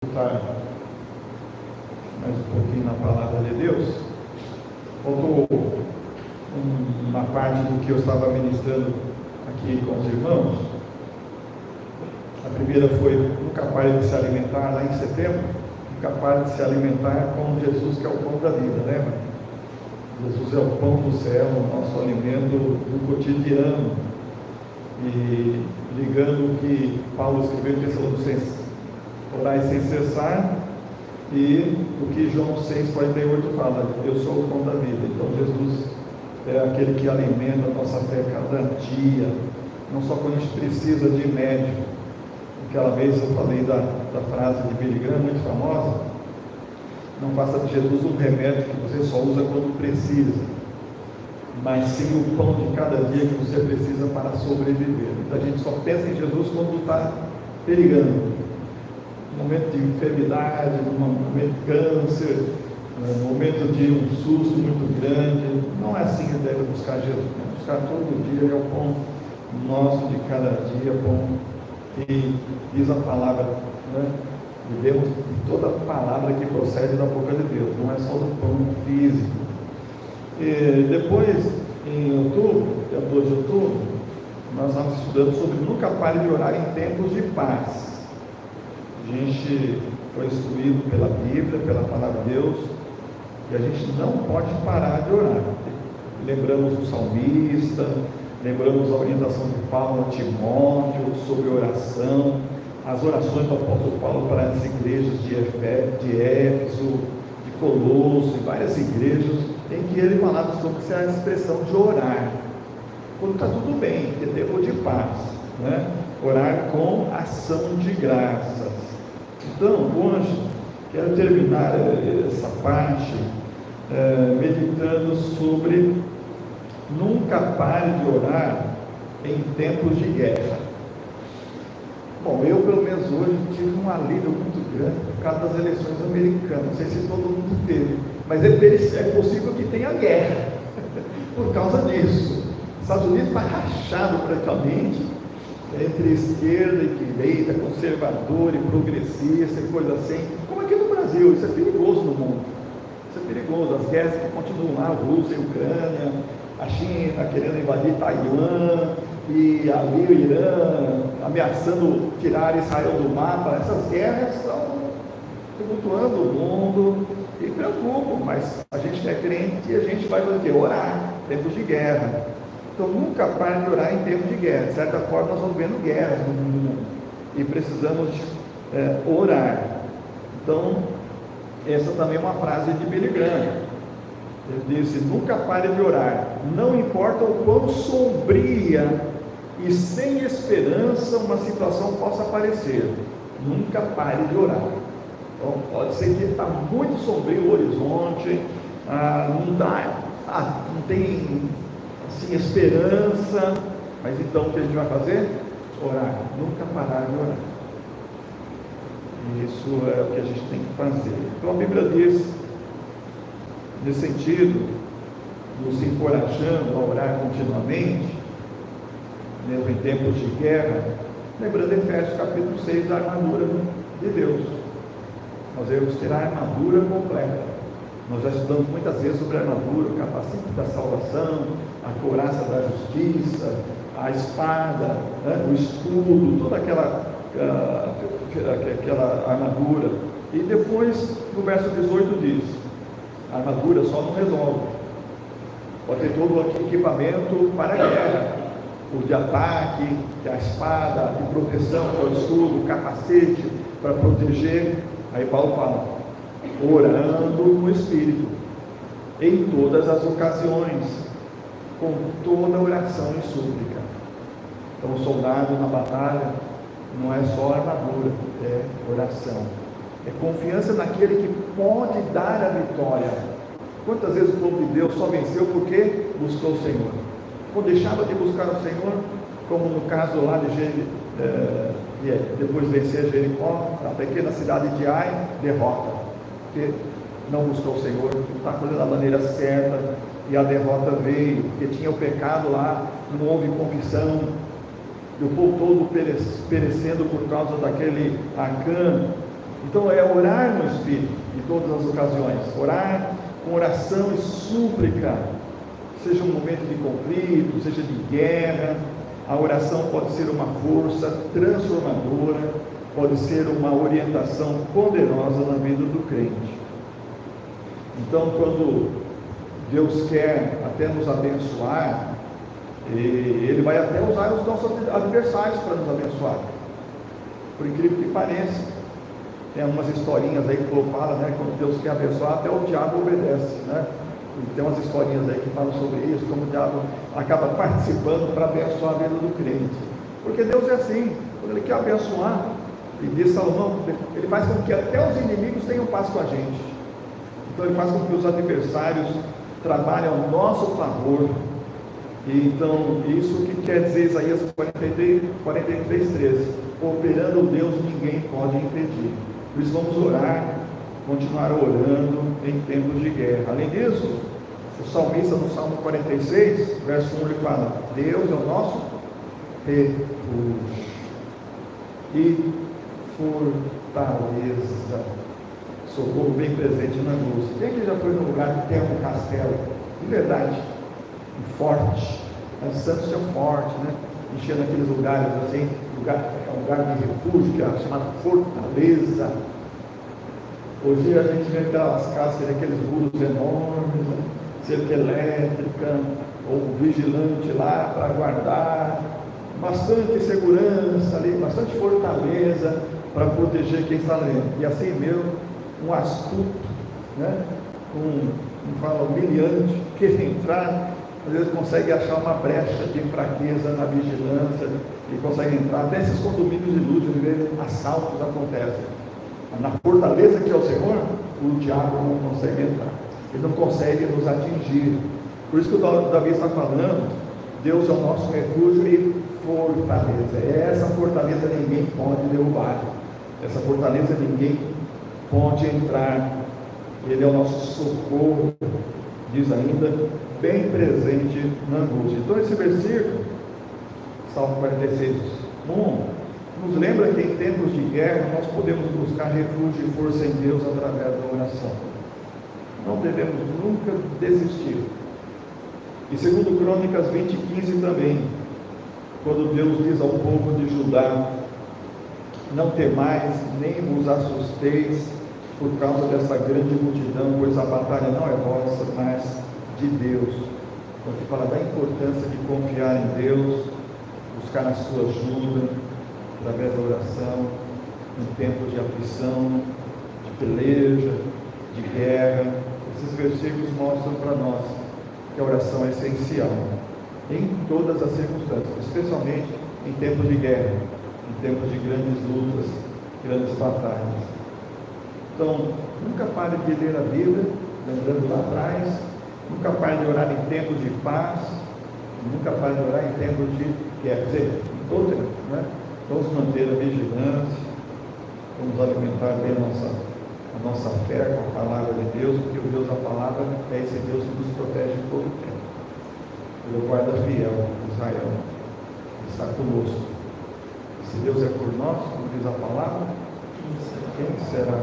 voltar mais um pouquinho na palavra de Deus. Faltou uma parte do que eu estava ministrando aqui com os irmãos. A primeira foi: nunca pare de se alimentar, lá em setembro. Nunca pare de se alimentar com Jesus, que é o pão da vida, lembra? Jesus é o pão do céu, o nosso alimento do cotidiano. E ligando o que Paulo escreveu em Tessalonicenses: orai sem cessar, e o que João 6,48 fala: eu sou o pão da vida. Então Jesus é aquele que alimenta a nossa fé cada dia, não só quando a gente precisa de médico. Aquela vez eu falei da frase de Billy Graham, muito famosa: não faça de Jesus um remédio que você só usa quando precisa, mas sim o pão de cada dia que você precisa para sobreviver. Então a gente só pensa em Jesus quando está perigando, no momento de enfermidade, no momento de câncer, no momento de um susto muito grande. Não é assim que deve buscar Jesus. Buscar todo dia, é o pão nosso de cada dia, pão que diz a palavra, né? Vivemos de toda a palavra que procede da boca de Deus, não é só do pão físico. E depois, em outubro, dia 2 de outubro, nós estamos estudando sobre nunca pare de orar em tempos de paz. A gente foi instruído pela Bíblia, pela palavra de Deus, e a gente não pode parar de orar. Lembramos o salmista, lembramos a orientação de Paulo a Timóteo sobre oração, as orações do apóstolo Paulo para as igrejas de Éfeso, de Colosso, e várias igrejas, em que ele falava sobre a expressão de orar quando está tudo bem, que é tempo de paz, né? Orar com ação de graças. Então, hoje, quero terminar essa parte meditando sobre nunca pare de orar em tempos de guerra. Bom, eu pelo menos hoje tive um alívio muito grande por causa das eleições americanas. Não sei se todo mundo teve, mas é possível que tenha guerra por causa disso. Os Estados Unidos está rachado praticamente entre esquerda e direita, conservador e progressista e coisa assim, como aqui no Brasil. Isso é perigoso no mundo, isso é perigoso. As guerras que continuam lá, Rússia e Ucrânia, a China querendo invadir Taiwan, e ali o Irã ameaçando tirar Israel do mapa. Essas guerras estão tumultuando o mundo e preocupam, mas a gente é crente e a gente vai fazer o quê? Orar em tempos de guerra. Então nunca pare de orar em tempos de guerra. De certa forma, nós estamos vendo guerras no mundo e precisamos orar. Então, essa também é uma frase de Billy Graham. Ele disse: nunca pare de orar, não importa o quão sombria e sem esperança uma situação possa parecer, nunca pare de orar. Então, pode ser que está muito sombrio o horizonte, não tem assim esperança, mas então o que a gente vai fazer? Orar, nunca parar de orar. Isso é o que a gente tem que fazer. Então a Bíblia diz, nesse sentido, nos encorajando a orar continuamente, mesmo em tempos de guerra, lembrando Efésios capítulo 6, da armadura de Deus. Nós devemos ter a armadura completa. Nós já estudamos muitas vezes sobre a armadura, o capacete da salvação, a couraça da justiça, a espada, né, o escudo, toda aquela armadura. E depois, no verso 18 diz: a armadura só não resolve. Pode ter todo o equipamento para a guerra, o de ataque, a espada, de proteção, o escudo, o capacete para proteger. Aí Paulo fala: orando no Espírito, em todas as ocasiões, com toda oração e súplica. Então o soldado na batalha não é só armadura, é oração, é confiança naquele que pode dar a vitória. Quantas vezes o povo de Deus só venceu porque buscou o Senhor? Quando deixava de buscar o Senhor, como no caso lá depois de vencer Jericó, a pequena cidade de Ai, derrota, porque não buscou o Senhor, não está fazendo da maneira certa, e a derrota veio, porque tinha o pecado lá, não houve confissão, e o povo todo perecendo por causa daquele Acã, Então é orar no Espírito em todas as ocasiões, orar com oração e súplica, seja um momento de conflito, seja de guerra. A oração pode ser uma força transformadora, pode ser uma orientação poderosa na vida do crente. Então, quando Deus quer até nos abençoar, Ele vai até usar os nossos adversários para nos abençoar, por incrível que pareça. Tem umas historinhas aí que o povo fala, né? Quando Deus quer abençoar, até o diabo obedece, né? E tem umas historinhas aí que falam sobre isso, como o diabo acaba participando para abençoar a vida do crente. Porque Deus é assim, quando Ele quer abençoar, e diz Salomão, Ele faz com que até os inimigos tenham paz com a gente. Então Ele faz com que os adversários trabalhem ao nosso favor. E então, isso que quer dizer Isaías 43:13, operando Deus, ninguém pode impedir. Por isso vamos orar, continuar orando em tempos de guerra. Além disso, o salmista no Salmo 46, verso 1, ele fala: Deus é o nosso refúgio e fortaleza, socorro bem presente na angústia. Quem que já foi num lugar que tem um castelo, de verdade, forte, né? Santos é forte, né? Enchendo aqueles lugares assim, é um lugar de refúgio, que é chamado fortaleza. Hoje a gente vê aquelas casas, aqueles muros enormes, né? Cerca elétrica, ou vigilante lá para guardar, bastante segurança ali, bastante fortaleza para proteger quem está ali. E assim mesmo, um astuto, né? Humilhante, que entrar, às vezes consegue achar uma brecha de fraqueza na vigilância e consegue entrar. Até esses condomínios de luz, assaltos acontecem. Na fortaleza que é o Senhor, o diabo não consegue entrar, ele não consegue nos atingir. Por isso que o Davi está falando: Deus é o nosso refúgio e fortaleza. Essa fortaleza ninguém pode derrubar, essa fortaleza ninguém pode entrar. Ele é o nosso socorro, diz ainda, bem presente na angústia. Então esse versículo, Salmo 46, 1, nos lembra que em tempos de guerra nós podemos buscar refúgio e força em Deus através da oração. Não devemos nunca desistir. E segundo Crônicas 20:15 também, quando Deus diz ao povo de Judá: não temais, nem vos assusteis por causa dessa grande multidão, pois a batalha não é vossa, mas de Deus. Então aqui fala da importância de confiar em Deus, buscar a sua ajuda através da oração, em tempos de aflição, de peleja, de guerra. Esses versículos mostram para nós que a oração é essencial em todas as circunstâncias, especialmente em tempos de guerra, em tempos de grandes lutas, grandes batalhas. Então, nunca pare de ler a Bíblia, lembrando lá atrás, nunca pare de orar em tempos de paz, nunca pare de orar em tempos de guerra. Quer dizer, em todo tempo, né? Vamos manter a vigilância, vamos alimentar bem a nossa fé com a palavra de Deus, porque o Deus da palavra é esse Deus que nos protege todo o tempo. Ele é o guarda fiel de Israel, está conosco. Se Deus é por nós, como diz a palavra, quem será?